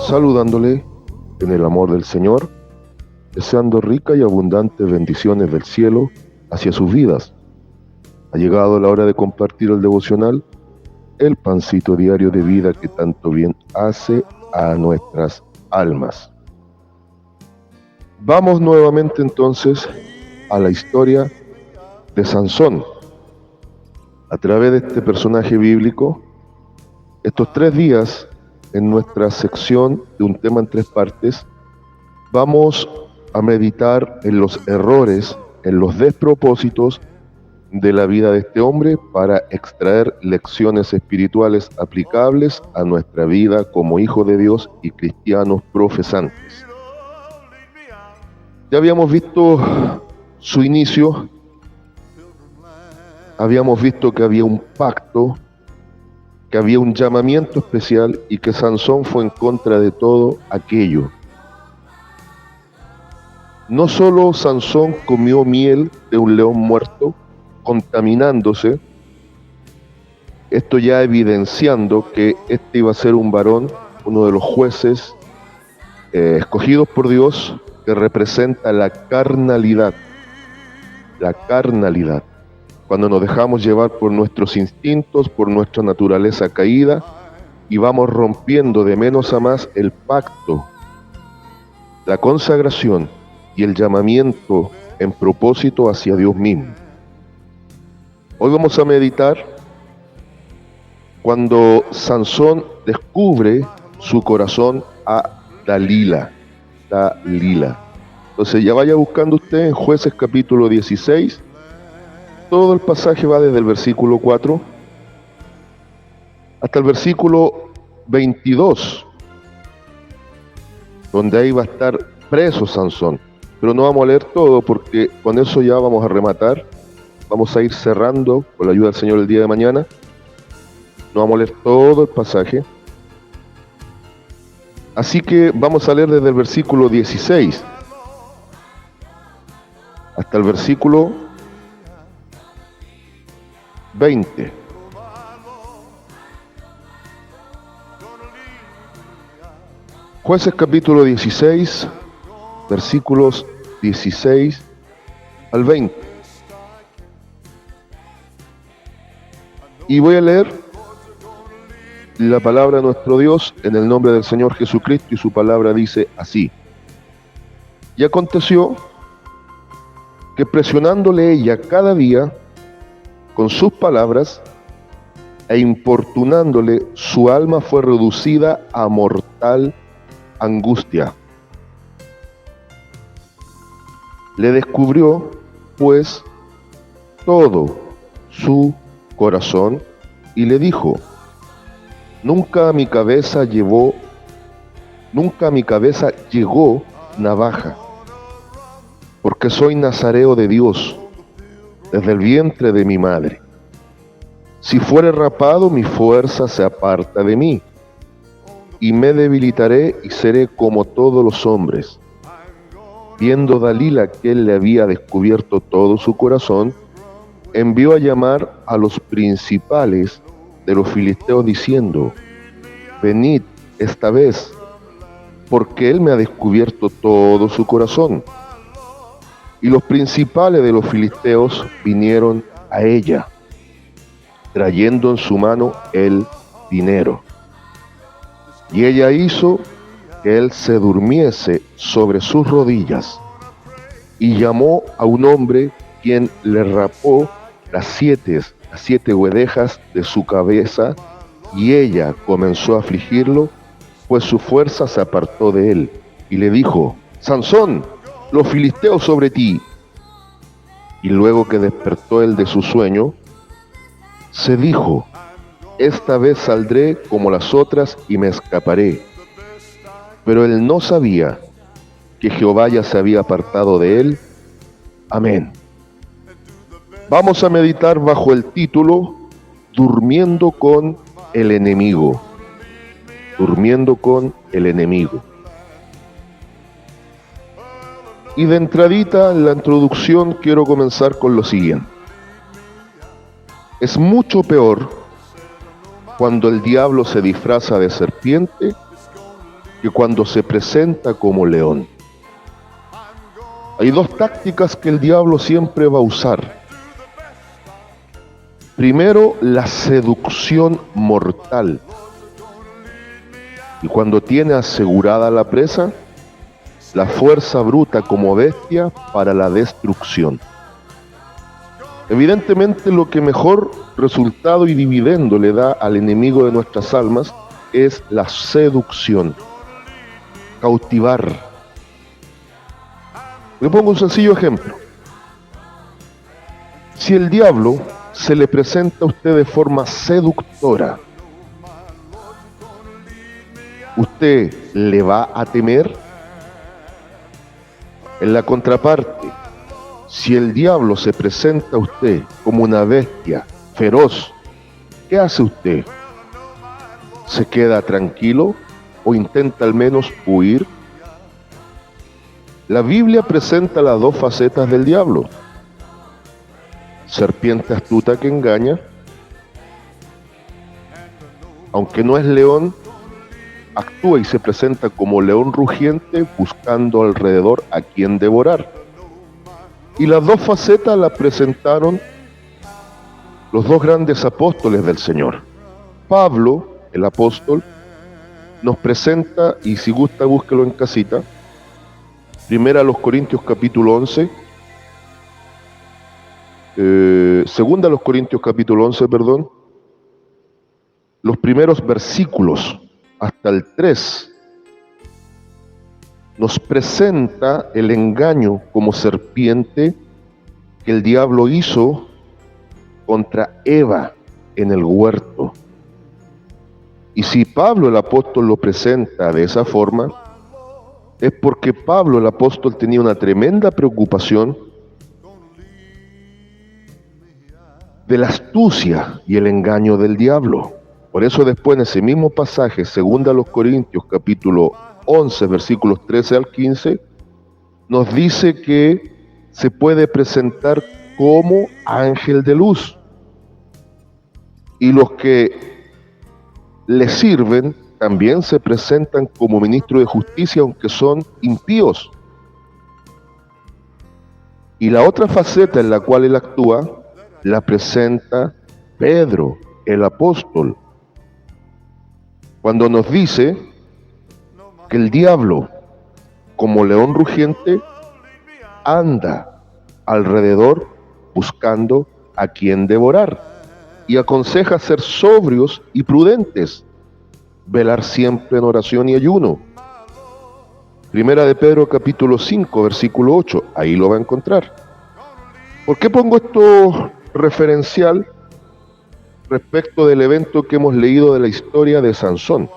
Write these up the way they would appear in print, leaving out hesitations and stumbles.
saludándole en el amor del Señor, deseando ricas y abundantes bendiciones del cielo hacia sus vidas. Ha llegado la hora de compartir el devocional, el pancito diario de vida que tanto bien hace a nuestras almas. Vamos nuevamente entonces a la historia de Sansón. A través de este personaje bíblico, estos 3 días en nuestra sección de un tema en 3 partes, vamos a meditar en los errores, en los despropósitos de la vida de este hombre para extraer lecciones espirituales aplicables a nuestra vida como hijos de Dios y cristianos profesantes. Ya habíamos visto su inicio, habíamos visto que había un pacto, que había un llamamiento especial y que Sansón fue en contra de todo aquello. No solo Sansón comió miel de un león muerto, contaminándose, esto ya evidenciando que este iba a ser un varón, uno de los jueces escogidos por Dios, que representa la carnalidad, cuando nos dejamos llevar por nuestros instintos, por nuestra naturaleza caída, y vamos rompiendo de menos a más el pacto, la consagración y el llamamiento en propósito hacia Dios mismo. Hoy vamos a meditar cuando Sansón descubre su corazón a Dalila. Entonces ya vaya buscando usted en Jueces capítulo 16. Todo el pasaje va desde el versículo 4 hasta el versículo 22, donde ahí va a estar preso Sansón. Pero no vamos a leer todo porque con eso ya vamos a rematar. Vamos a ir cerrando con la ayuda del Señor el día de mañana. No vamos a leer todo el pasaje. Así que vamos a leer desde el versículo 16 hasta el versículo 20. Jueces capítulo 16, versículos 16 al 20. Y voy a leer la palabra de nuestro Dios en el nombre del Señor Jesucristo, y su palabra dice así: Y aconteció que presionándole ella cada día con sus palabras e importunándole, su alma fue reducida a mortal angustia. Le descubrió, pues, todo su corazón y le dijo: Nunca a mi cabeza llegó navaja, porque soy nazareo de Dios desde el vientre de mi madre. Si fuere rapado, mi fuerza se aparta de mí, y me debilitaré y seré como todos los hombres. Viendo Dalila que él le había descubierto todo su corazón, envió a llamar a los principales de los filisteos diciendo: Venid esta vez, porque él me ha descubierto todo su corazón. Y los principales de los filisteos vinieron a ella, trayendo en su mano el dinero. Y ella hizo que él se durmiese sobre sus rodillas, y llamó a un hombre, quien le rapó las siete guedejas de su cabeza, y ella comenzó a afligirlo, pues su fuerza se apartó de él, y le dijo: Sansón, los filisteos sobre ti. Y luego que despertó él de su sueño, se dijo: esta vez saldré como las otras y me escaparé. Pero él no sabía que Jehová ya se había apartado de él. Amén. Vamos a meditar bajo el título Durmiendo con el enemigo. Durmiendo con el enemigo. Y de entradita en la introducción quiero comenzar con lo siguiente. Es mucho peor cuando el diablo se disfraza de serpiente que cuando se presenta como león. Hay dos tácticas que el diablo siempre va a usar. Primero, la seducción mortal. Y cuando tiene asegurada la presa, la fuerza bruta como bestia para la destrucción. Evidentemente, lo que mejor resultado y dividendo le da al enemigo de nuestras almas es la seducción, cautivar. Le pongo un sencillo ejemplo. Si el diablo se le presenta a usted de forma seductora, ¿usted le va a temer? En la contraparte, si el diablo se presenta a usted como una bestia feroz, ¿qué hace usted? ¿Se queda tranquilo o intenta al menos huir? La Biblia presenta las dos facetas del diablo. Serpiente astuta que engaña. Aunque no es león, actúa y se presenta como león rugiente buscando alrededor a quien devorar. Y las dos facetas las presentaron los dos grandes apóstoles del Señor. Pablo, el apóstol, nos presenta, y si gusta búsquelo en casita, Primera a los Corintios capítulo 11, Segunda a los Corintios capítulo 11, perdón, los primeros versículos hasta el 3, nos presenta el engaño como serpiente que el diablo hizo contra Eva en el huerto. Y si Pablo el apóstol lo presenta de esa forma, es porque Pablo el apóstol tenía una tremenda preocupación de la astucia y el engaño del diablo. Por eso después en ese mismo pasaje, segunda a los Corintios, capítulo 11, versículos 13 al 15, nos dice que se puede presentar como ángel de luz. Y los que le sirven también se presentan como ministro de justicia, aunque son impíos. Y la otra faceta en la cual él actúa, la presenta Pedro, el apóstol, cuando nos dice que el diablo, como león rugiente, anda alrededor buscando a quien devorar, y aconseja ser sobrios y prudentes, velar siempre en oración y ayuno. Primera de Pedro capítulo 5, versículo 8, ahí lo va a encontrar. ¿Por qué pongo esto referencial respecto del evento que hemos leído de la historia de Sansón?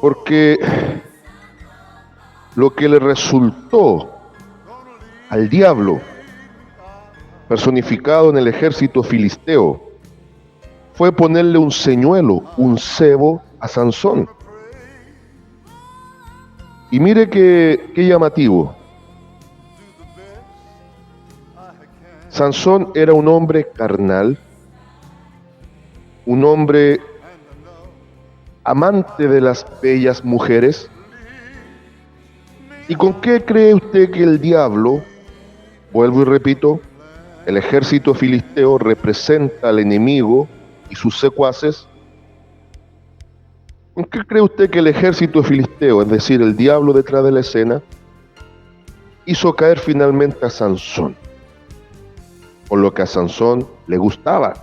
Porque lo que le resultó al diablo, personificado en el ejército filisteo, fue ponerle un señuelo, un cebo a Sansón. Y mire qué llamativo. Sansón era un hombre carnal, un hombre amante de las bellas mujeres. ¿Y con qué cree usted que el diablo, vuelvo y repito, el ejército filisteo representa al enemigo y sus secuaces? ¿Con qué cree usted que el ejército filisteo, es decir, el diablo detrás de la escena, hizo caer finalmente a Sansón? Por lo que a Sansón le gustaba.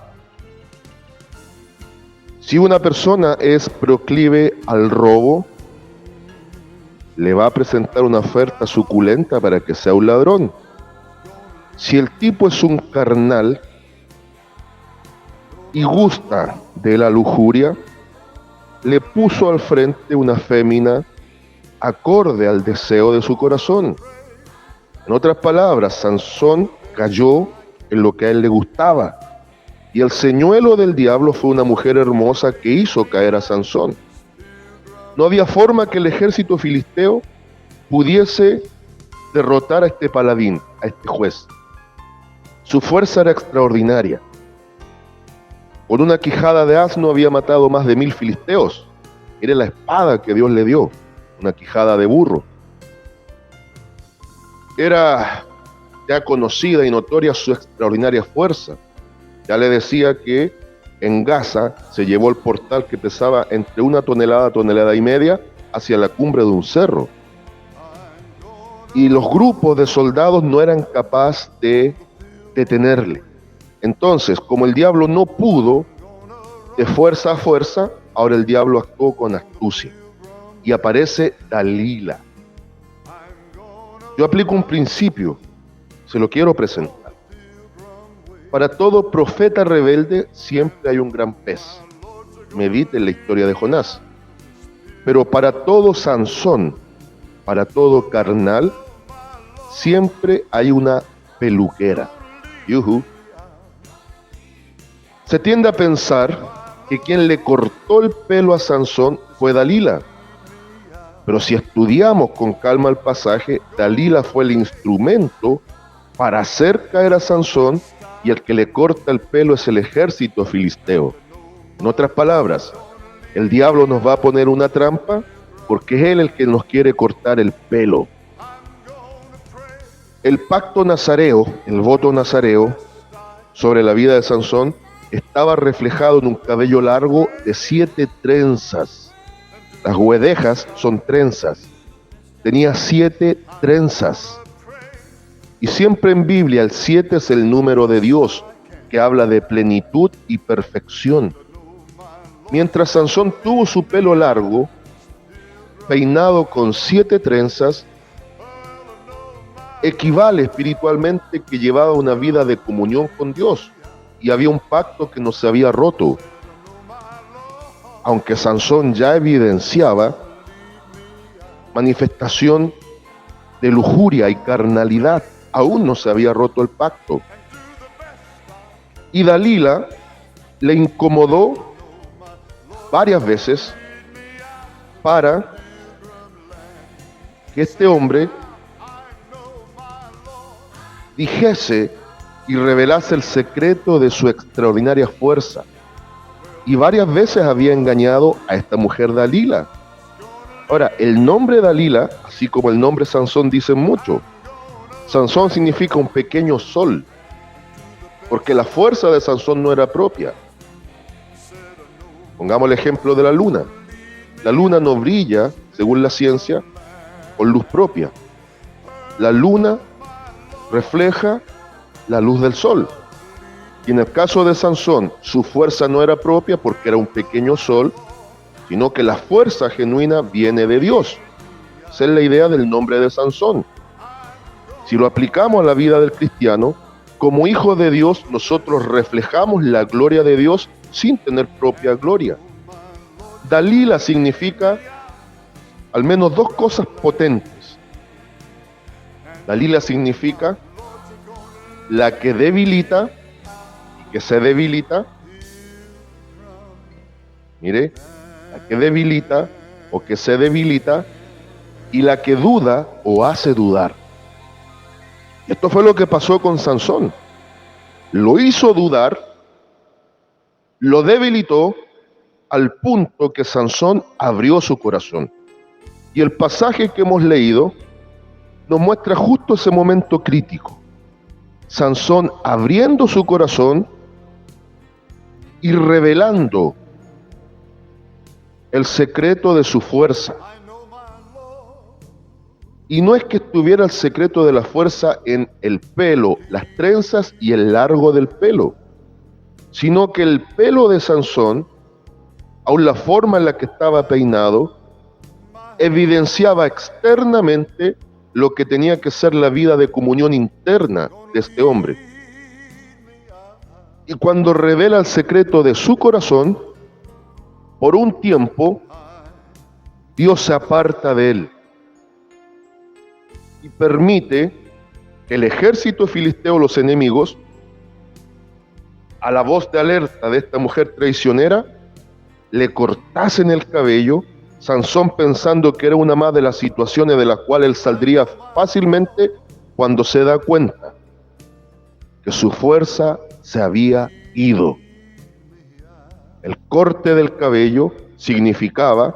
Si una persona es proclive al robo, le va a presentar una oferta suculenta para que sea un ladrón. Si el tipo es un carnal y gusta de la lujuria, le puso al frente una fémina acorde al deseo de su corazón. En otras palabras, Sansón cayó en lo que a él le gustaba, y el señuelo del diablo fue una mujer hermosa que hizo caer a Sansón. No había forma que el ejército filisteo pudiese derrotar a este paladín, a este juez. Su fuerza era extraordinaria. Con una quijada de asno había matado más de 1000 filisteos. Era la espada que Dios le dio, una quijada de burro. Era ya conocida y notoria su extraordinaria fuerza. Ya le decía que en Gaza se llevó el portal que pesaba entre 1 tonelada, tonelada y media, hacia la cumbre de un cerro. Y los grupos de soldados no eran capaces de detenerle. Entonces, como el diablo no pudo de fuerza a fuerza, ahora el diablo actuó con astucia. Y aparece Dalila. Yo aplico un principio, se lo quiero presentar. Para todo profeta rebelde siempre hay un gran pez. Medite la historia de Jonás. Pero para todo Sansón, para todo carnal, siempre hay una peluquera. Yuhu. Se tiende a pensar que quien le cortó el pelo a Sansón fue Dalila. Pero si estudiamos con calma el pasaje, Dalila fue el instrumento para hacer caer a Sansón, y el que le corta el pelo es el ejército filisteo. En otras palabras, el diablo nos va a poner una trampa porque es él el que nos quiere cortar el pelo. El pacto nazareo, el voto nazareo sobre la vida de Sansón estaba reflejado en un cabello largo de 7 trenzas. Las guedejas son trenzas. Tenía 7 trenzas. Y siempre en Biblia el 7 es el número de Dios, que habla de plenitud y perfección. Mientras Sansón tuvo su pelo largo, peinado con 7 trenzas, equivale espiritualmente que llevaba una vida de comunión con Dios y había un pacto que no se había roto. Aunque Sansón ya evidenciaba manifestación de lujuria y carnalidad, aún no se había roto el pacto. Y Dalila le incomodó varias veces para que este hombre dijese y revelase el secreto de su extraordinaria fuerza. Y varias veces había engañado a esta mujer Dalila. Ahora, el nombre Dalila, así como el nombre Sansón, dicen mucho. Sansón significa un pequeño sol, porque la fuerza de Sansón no era propia. Pongamos el ejemplo de la luna. La luna no brilla, según la ciencia, con luz propia. La luna refleja la luz del sol. Y en el caso de Sansón, su fuerza no era propia porque era un pequeño sol, sino que la fuerza genuina viene de Dios. Esa es la idea del nombre de Sansón. Si lo aplicamos a la vida del cristiano, como hijos de Dios, nosotros reflejamos la gloria de Dios sin tener propia gloria. Dalila significa al menos 2 cosas potentes. Dalila significa la que debilita y que se debilita. Mire, la que debilita o que se debilita, y la que duda o hace dudar. Esto fue lo que pasó con Sansón. Lo hizo dudar, lo debilitó al punto que Sansón abrió su corazón. Y el pasaje que hemos leído nos muestra justo ese momento crítico. Sansón abriendo su corazón y revelando el secreto de su fuerza. Y no es que estuviera el secreto de la fuerza en el pelo, las trenzas y el largo del pelo, sino que el pelo de Sansón, aun la forma en la que estaba peinado, evidenciaba externamente lo que tenía que ser la vida de comunión interna de este hombre. Y cuando revela el secreto de su corazón, por un tiempo, Dios se aparta de él y permite que el ejército filisteo, los enemigos, a la voz de alerta de esta mujer traicionera, le cortasen el cabello. Sansón pensando que era una más de las situaciones de las cuales él saldría fácilmente, cuando se da cuenta que su fuerza se había ido. El corte del cabello significaba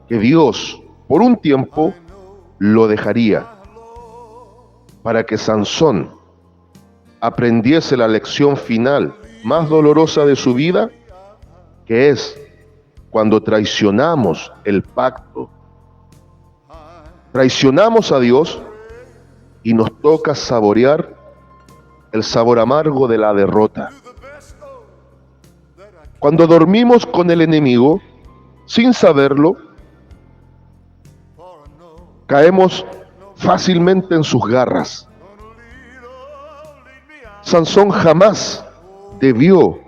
que Dios, por un tiempo, lo dejaría para que Sansón aprendiese la lección final más dolorosa de su vida, que es cuando traicionamos el pacto, traicionamos a Dios y nos toca saborear el sabor amargo de la derrota. Cuando dormimos con el enemigo, sin saberlo, caemos fácilmente en sus garras. Sansón jamás debió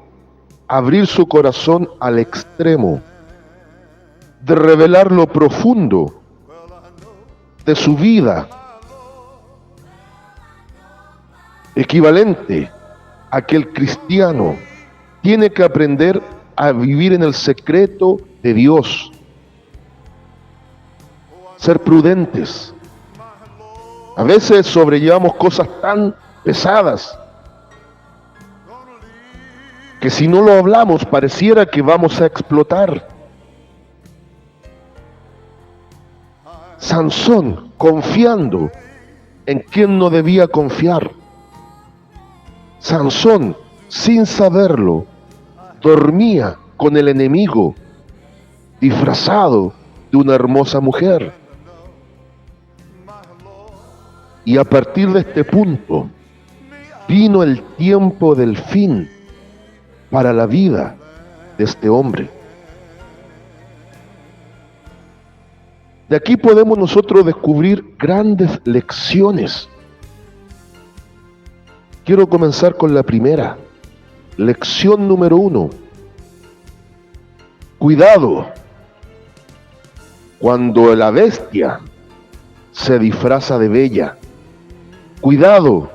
abrir su corazón al extremo de revelar lo profundo de su vida, equivalente a que el cristiano tiene que aprender a vivir en el secreto de Dios, ser prudentes. A veces sobrellevamos cosas tan pesadas que si no lo hablamos pareciera que vamos a explotar. Sansón confiando en quien no debía confiar. Sansón, sin saberlo, dormía con el enemigo, disfrazado de una hermosa mujer. Y a partir de este punto, vino el tiempo del fin para la vida de este hombre. De aquí podemos nosotros descubrir grandes lecciones. Quiero comenzar con la primera. Lección número 1. Cuidado cuando la bestia se disfraza de bella. Cuidado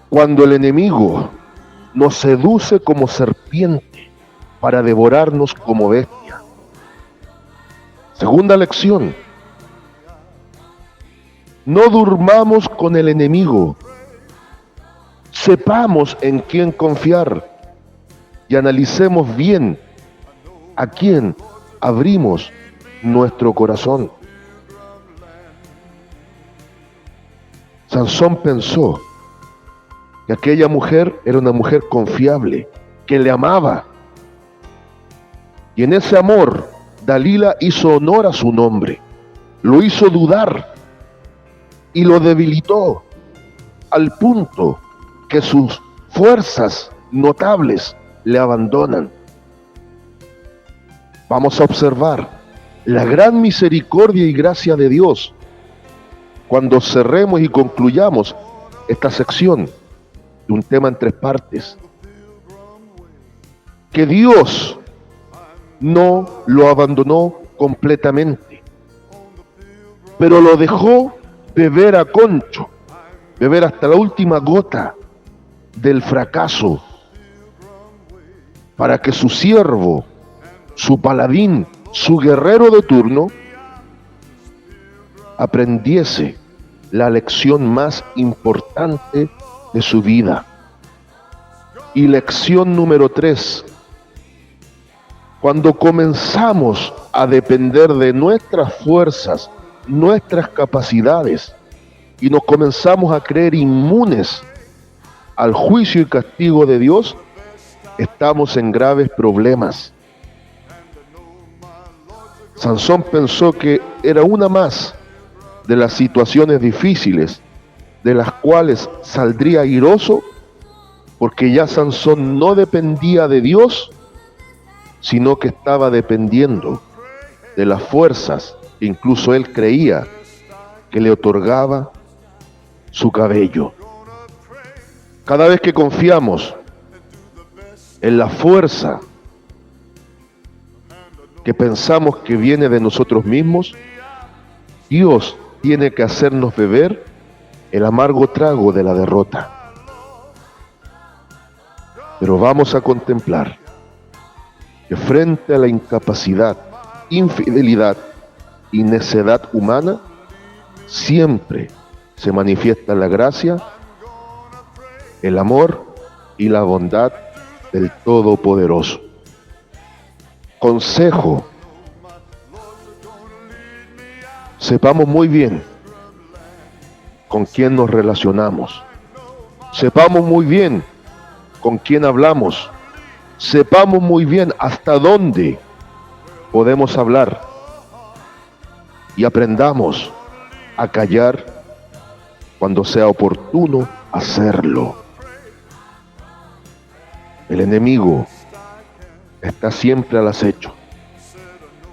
cuando el enemigo nos seduce como serpiente para devorarnos como bestia. Segunda lección. No durmamos con el enemigo. Sepamos en quién confiar y analicemos bien a quién abrimos nuestro corazón. Sansón pensó que aquella mujer era una mujer confiable, que le amaba. Y en ese amor, Dalila hizo honor a su nombre, lo hizo dudar y lo debilitó al punto que sus fuerzas notables le abandonan. Vamos a observar la gran misericordia y gracia de Dios cuando cerremos y concluyamos esta sección de un tema en 3 partes. Que Dios no lo abandonó completamente, pero lo dejó beber a concho, beber hasta la última gota del fracaso, para que su siervo, su paladín, su guerrero de turno, aprendiese la lección más importante de su vida. Y lección número 3. Cuando comenzamos a depender de nuestras fuerzas, nuestras capacidades, y nos comenzamos a creer inmunes al juicio y castigo de Dios, estamos en graves problemas. Sansón pensó que era una más de las situaciones difíciles de las cuales saldría airoso, porque ya Sansón no dependía de Dios, sino que estaba dependiendo de las fuerzas que incluso él creía que le otorgaba su cabello. Cada vez que confiamos en la fuerza que pensamos que viene de nosotros mismos, Dios tiene que hacernos beber el amargo trago de la derrota. Pero vamos a contemplar que frente a la incapacidad, infidelidad y necedad humana, siempre se manifiesta la gracia, el amor y la bondad del Todopoderoso. Consejo: sepamos muy bien con quién nos relacionamos. Sepamos muy bien con quién hablamos. Sepamos muy bien hasta dónde podemos hablar. Y aprendamos a callar cuando sea oportuno hacerlo. El enemigo está siempre al acecho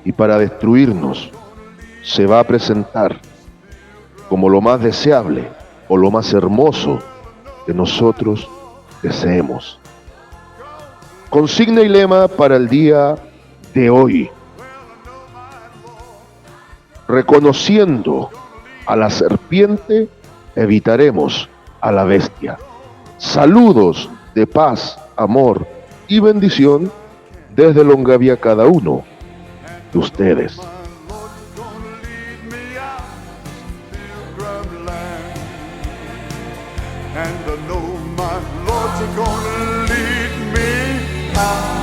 y para destruirnos se va a presentar como lo más deseable o lo más hermoso que nosotros deseemos. Consigna y lema para el día de hoy: reconociendo a la serpiente, evitaremos a la bestia. Saludos de paz, amor y bendición desde Longavia cada uno de ustedes. And I know my Lord's gonna lead me out.